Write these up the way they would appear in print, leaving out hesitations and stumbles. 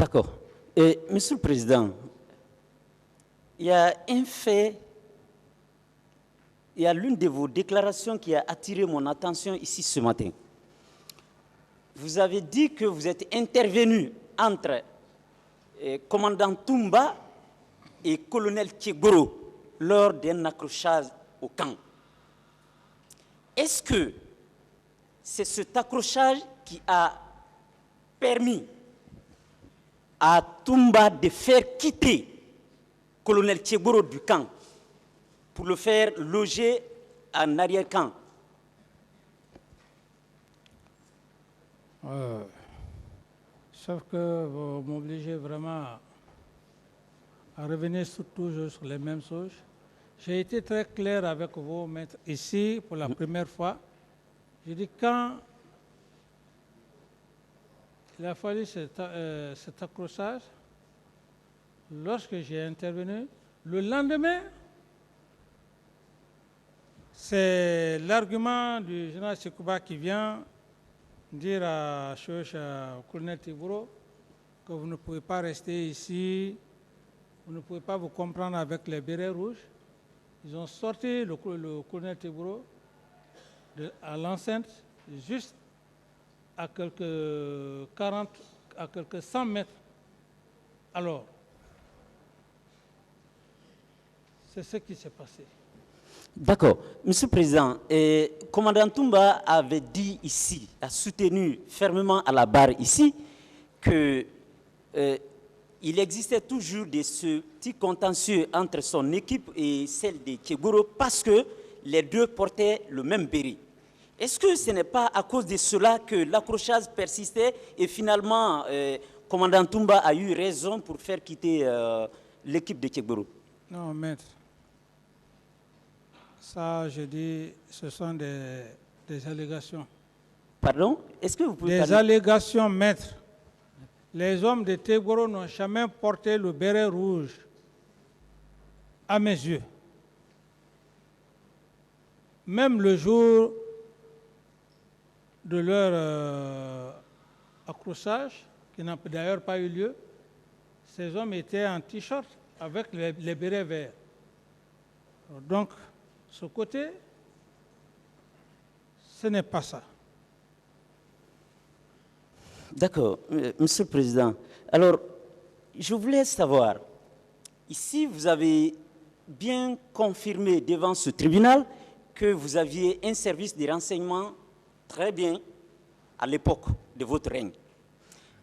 D'accord. Et, Monsieur le Président, il y a un fait, il y a l'une de vos déclarations qui a attiré mon attention ici ce matin. Vous avez dit que vous êtes intervenu entre commandant Toumba et colonel Tchegoro lors d'un accrochage au camp. Est-ce que c'est cet accrochage qui a permis à Toumba de faire quitter colonel Tchegoro du camp pour le faire loger en arrière-camp? Sauf que vous m'obligez vraiment à revenir toujours sur les mêmes choses. J'ai été très clair avec vous, maître, ici pour la première fois. J'ai dit quand il a fallu cet accrochage, lorsque j'ai intervenu, le lendemain, c'est l'argument du général Sekouba qui vient dire au colonel Tiburo que vous ne pouvez pas rester ici, vous ne pouvez pas vous comprendre avec les bérets rouges. Ils ont sorti le colonel Tiburo à l'enceinte, juste à quelques 100 mètres. Alors, c'est ce qui s'est passé. D'accord. Monsieur le Président, commandant Toumba avait dit ici, a soutenu fermement à la barre ici, que il existait toujours ce petit contentieux entre son équipe et celle de Tchegoro parce que les deux portaient le même béret. Est-ce que ce n'est pas à cause de cela que l'accrochage persistait et finalement, commandant Toumba a eu raison pour faire quitter l'équipe de Tchegoro? Non, maître. Ça, je dis, ce sont des allégations. Pardon? Est-ce que vous pouvez Des allégations, maître. Les hommes de Tchegoro n'ont jamais porté le béret rouge, à mes yeux. Même le jour de leur accrochage, qui n'a d'ailleurs pas eu lieu, ces hommes étaient en t-shirt avec les bérets verts. Donc, ce côté, ce n'est pas ça. D'accord, Monsieur le Président. Alors, je voulais savoir, ici vous avez bien confirmé devant ce tribunal que vous aviez un service de renseignement très bien à l'époque de votre règne.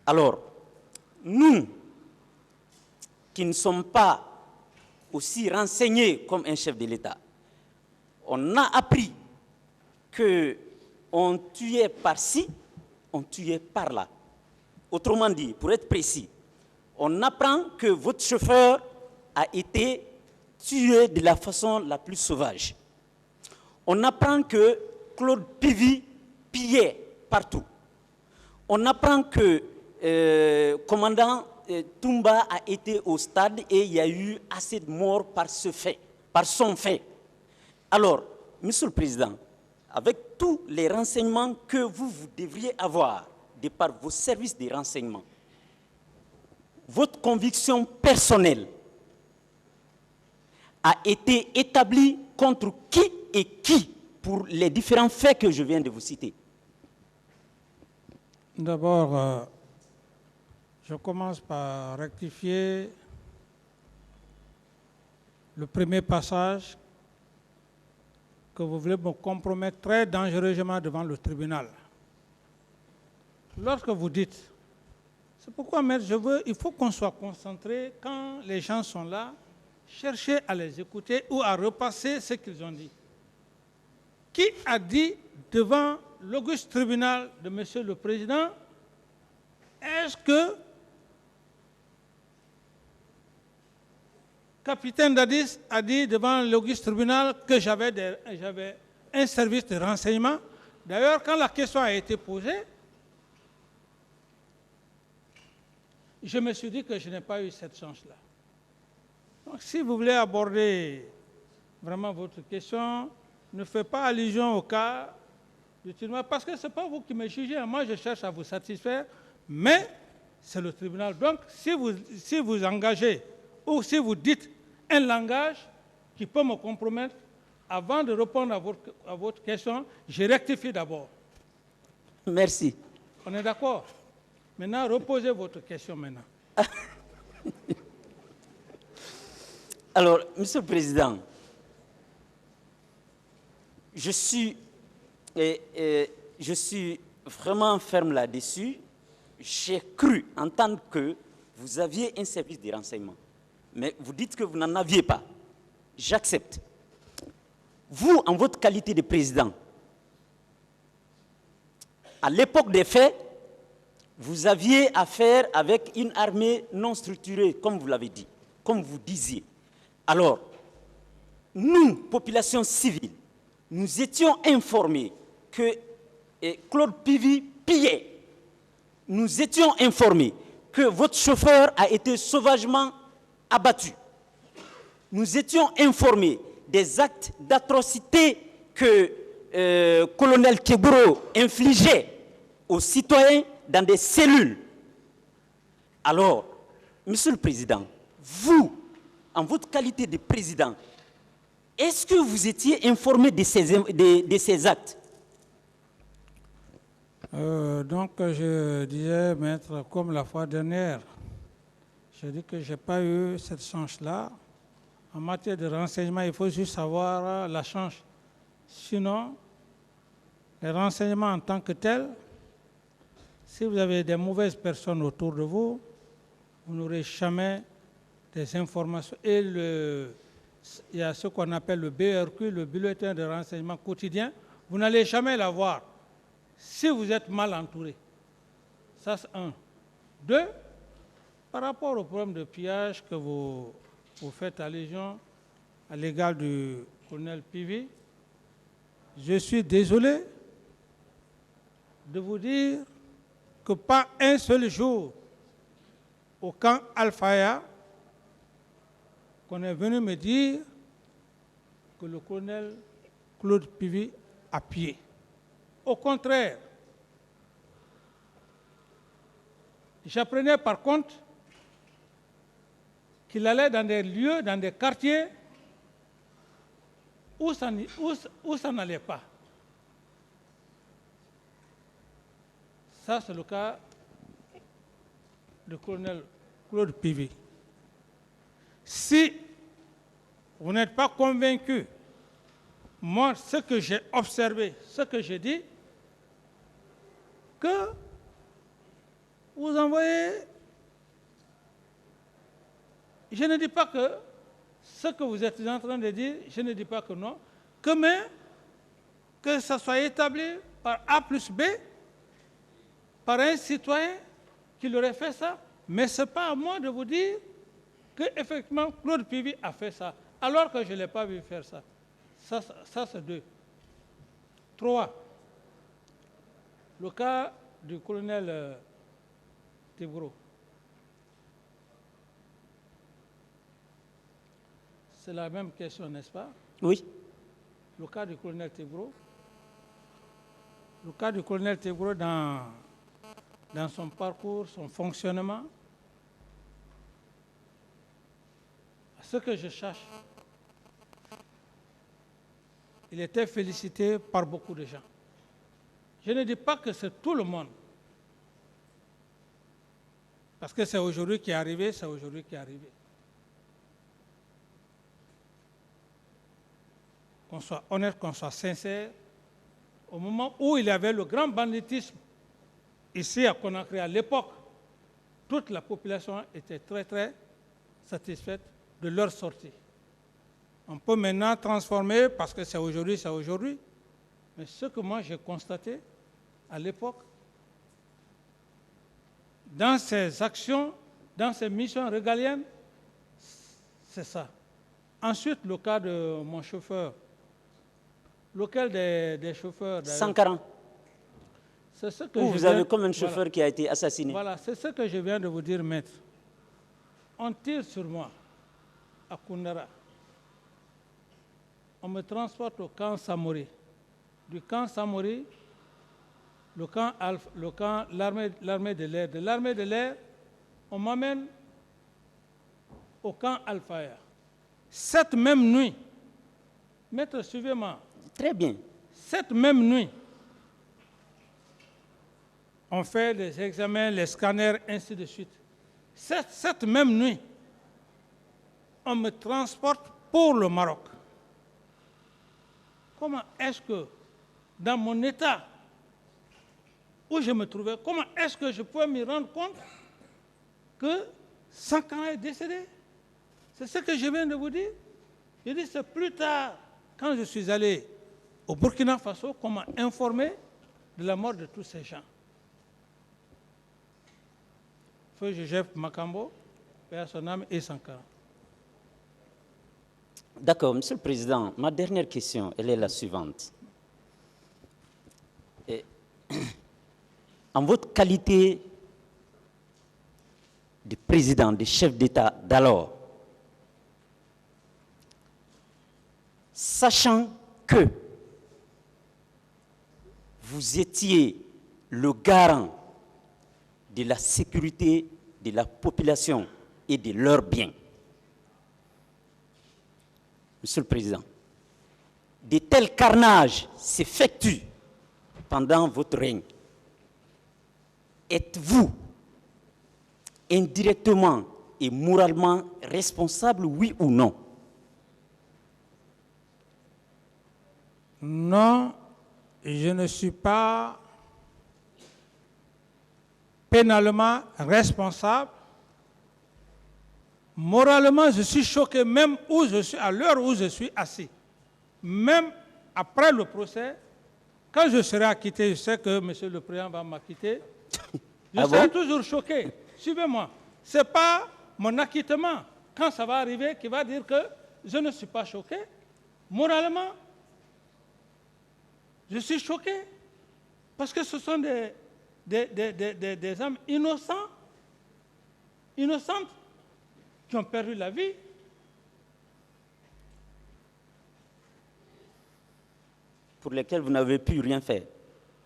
Alors, nous, qui ne sommes pas aussi renseignés comme un chef de l'État, on a appris qu'on tuait par-ci, on tuait par-là. Autrement dit, pour être précis, on apprend que votre chauffeur a été tué de la façon la plus sauvage. On apprend que Claude Pivy pillait partout. On apprend que commandant Toumba a été au stade et il y a eu assez de morts par son fait. Alors, Monsieur le Président, avec tous les renseignements que vous devriez avoir de par vos services de renseignement, votre conviction personnelle a été établie contre qui et qui pour les différents faits que je viens de vous citer? D'abord, je commence par rectifier le premier passage que vous voulez me compromettre très dangereusement devant le tribunal. Lorsque vous dites, c'est pourquoi, maître, il faut qu'on soit concentré quand les gens sont là, chercher à les écouter ou à repasser ce qu'ils ont dit. Qui a dit devant l'auguste tribunal de Monsieur le Président, est-ce que capitaine Dadis a dit devant l'auguste tribunal que j'avais un service de renseignement? D'ailleurs, quand la question a été posée, je me suis dit que je n'ai pas eu cette chance-là. Donc, si vous voulez aborder vraiment votre question, ne faites pas allusion au cas du tribunal, parce que ce n'est pas vous qui me jugez. Moi, je cherche à vous satisfaire, mais c'est le tribunal. Donc, si vous engagez ou si vous dites un langage qui peut me compromettre, avant de répondre à votre question, je rectifie d'abord. Merci. On est d'accord? Maintenant, reposez votre question maintenant. Alors, Monsieur le Président, je suis vraiment ferme là-dessus. J'ai cru entendre que vous aviez un service de renseignement. Mais vous dites que vous n'en aviez pas. J'accepte. Vous, en votre qualité de président, à l'époque des faits, vous aviez affaire avec une armée non structurée, comme vous l'avez dit, comme vous disiez. Alors, nous, population civile, nous étions informés que Claude Pivy pillait. Nous étions informés que votre chauffeur a été sauvagement abattu. Nous étions informés des actes d'atrocité que colonel Keburo infligeait aux citoyens dans des cellules. Alors, Monsieur le Président, vous, en votre qualité de président, est-ce que vous étiez informé de ces actes? Donc, je disais, maître, comme la fois dernière, je dis que je n'ai pas eu cette chance-là. En matière de renseignement, il faut juste avoir la chance. Sinon, les renseignements en tant que tels, si vous avez des mauvaises personnes autour de vous, vous n'aurez jamais des informations. Et il y a ce qu'on appelle le BRQ, le bulletin de renseignement quotidien, vous n'allez jamais l'avoir si vous êtes mal entouré. Ça, c'est un. Deux, par rapport au problème de pillage que vous faites allusion à l'égard du colonel Pivy, je suis désolé de vous dire que pas un seul jour au camp Al-Faya qu'on est venu me dire que le colonel Claude Pivy a pillé. Au contraire, j'apprenais par contre qu'il allait dans des lieux, dans des quartiers où ça n'allait pas. Ça, c'est le cas du colonel Claude Pivy. Si vous n'êtes pas convaincu, moi, ce que j'ai observé, ce que j'ai dit, que vous envoyez, je ne dis pas que ce que vous êtes en train de dire, je ne dis pas que non, que ça soit établi par A plus B, par un citoyen qui aurait fait ça, mais ce n'est pas à moi de vous dire qu'effectivement Claude Pivy a fait ça, alors que je ne l'ai pas vu faire ça. Ça c'est deux. Trois, le cas du colonel Teburo. C'est la même question, n'est-ce pas? Oui. Le cas du colonel Teburo. Le cas du colonel Teburo dans son parcours, son fonctionnement. Ce que je cherche, il était félicité par beaucoup de gens. Je ne dis pas que c'est tout le monde. Parce que c'est aujourd'hui qui est arrivé, c'est aujourd'hui qui est arrivé. Qu'on soit honnête, qu'on soit sincère. Au moment où il y avait le grand banditisme ici à Conakry, à l'époque, toute la population était très, très satisfaite de leur sortie. On peut maintenant transformer, parce que c'est aujourd'hui. Mais ce que moi j'ai constaté à l'époque, dans ces actions, dans ces missions régaliennes, c'est ça. Ensuite, le cas de mon chauffeur. Lequel des chauffeurs? Sankaran. C'est ce que vous avez comme un chauffeur qui a été assassiné. Voilà, c'est ce que je viens de vous dire, maître. On tire sur moi à Koundara. On me transporte au camp Samori. Du camp Samori, l'armée de l'air. De l'armée de l'air, on m'amène au camp Al-Faya. Cette même nuit, maître, suivez-moi. Très bien. Cette même nuit, on fait les examens, les scanners, ainsi de suite. Cette même nuit, on me transporte pour le Maroc. Comment est-ce que, dans mon état où je me trouvais, comment est-ce que je pouvais me rendre compte que Sankara est décédé? C'est ce que je viens de vous dire. Je dis, c'est plus tard, quand je suis allé au Burkina Faso, qu'on m'a informé de la mort de tous ces gens. Feu Joseph Makambo, paix à son âme, et Sankara. D'accord, Monsieur le Président, ma dernière question, elle est la suivante. En votre qualité de président, de chef d'État d'alors, sachant que vous étiez le garant de la sécurité de la population et de leurs biens, Monsieur le Président, de tels carnages s'effectuent pendant votre règne. Êtes-vous indirectement et moralement responsable, oui ou non? Non, je ne suis pas pénalement responsable. Moralement, je suis choqué même où je suis, à l'heure où je suis assis. Même après le procès, quand je serai acquitté, je sais que M. le Président va m'acquitter, je serai toujours choqué. Suivez-moi. Ce n'est pas mon acquittement, quand ça va arriver, qui va dire que je ne suis pas choqué. Moralement, je suis choqué. Parce que ce sont des âmes innocentes qui ont perdu la vie. Pour lesquels vous n'avez pu rien faire.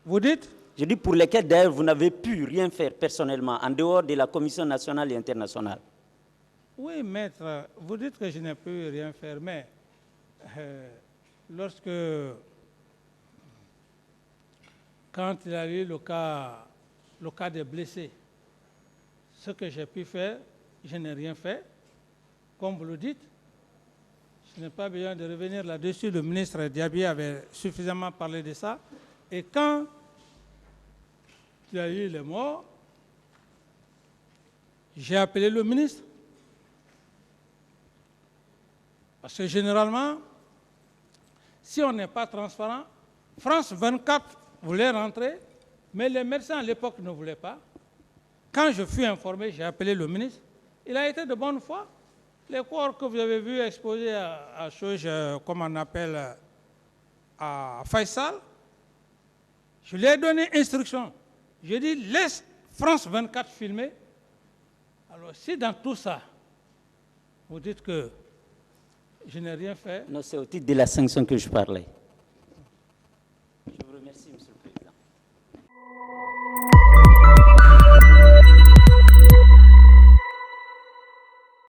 Vous dites? Je dis pour lesquels d'ailleurs vous n'avez pu rien faire personnellement, en dehors de la Commission nationale et internationale. Oui, maître, vous dites que je n'ai pu rien faire, mais quand il y a eu le cas des blessés, ce que j'ai pu faire, je n'ai rien fait. Comme vous le dites, je n'ai pas besoin de revenir là-dessus. Le ministre Diaby avait suffisamment parlé de ça. Et quand il y a eu les morts, j'ai appelé le ministre. Parce que généralement, si on n'est pas transparent, France 24 voulait rentrer, mais les médecins à l'époque ne voulaient pas. Quand je fus informé, j'ai appelé le ministre. Il a été de bonne foi. Les corps que vous avez vus exposés à chose, comme on appelle, à Faisal, je lui ai donné instruction. Je dis, laisse France 24 filmer. Alors, si dans tout ça, vous dites que je n'ai rien fait. Non, c'est au titre de la sanction que je parlais.